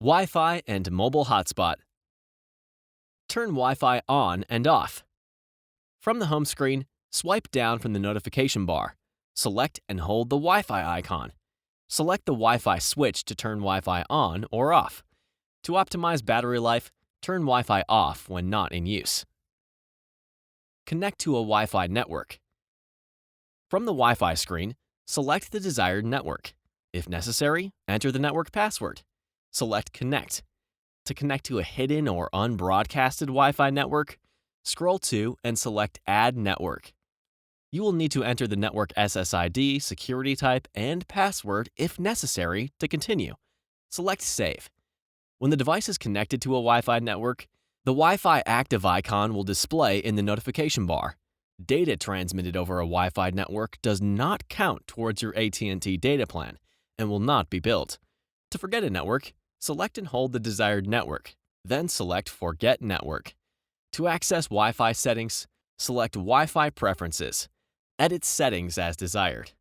Wi-Fi and mobile hotspot. Turn Wi-Fi on and off. From the home screen, swipe down from the notification bar. Select and hold the Wi-Fi icon. Select the Wi-Fi switch to turn Wi-Fi on or off. To optimize battery life, turn Wi-Fi off when not in use. Connect to a Wi-Fi network. From the Wi-Fi screen, select the desired network. If necessary, enter the network password. Select Connect. To connect to a hidden or unbroadcasted Wi-Fi network, scroll to and select Add Network. You will need to enter the network SSID, security type, and password if necessary to continue. Select Save. When the device is connected to a Wi-Fi network, the Wi-Fi active icon will display in the notification bar. Data transmitted over a Wi-Fi network does not count towards your AT&T data plan and will not be billed. To forget a network, select and hold the desired network, then select Forget Network. To access Wi-Fi settings, select Wi-Fi Preferences. Edit settings as desired.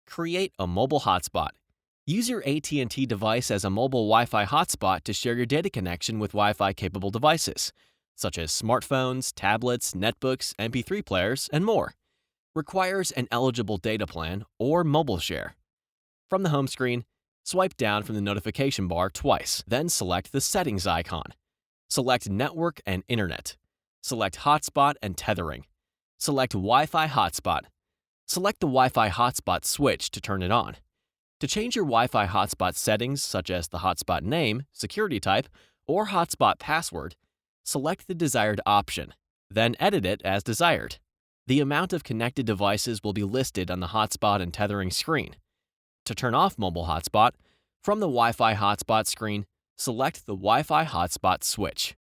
Create a mobile hotspot. Use your AT&T device as a mobile Wi-Fi hotspot to share your data connection with Wi-Fi capable devices, such as smartphones, tablets, netbooks, MP3 players, and more. Requires an eligible data plan or mobile share. From the home screen, swipe down from the notification bar twice, then select the settings icon. Select Network and Internet. Select Hotspot and Tethering. Select Wi-Fi Hotspot. Select the Wi-Fi hotspot switch to turn it on. To change your Wi-Fi hotspot settings, such as the hotspot name, security type, or hotspot password, select the desired option, then edit it as desired. The amount of connected devices will be listed on the hotspot and tethering screen. To turn off mobile hotspot, from the Wi-Fi hotspot screen, select the Wi-Fi hotspot switch.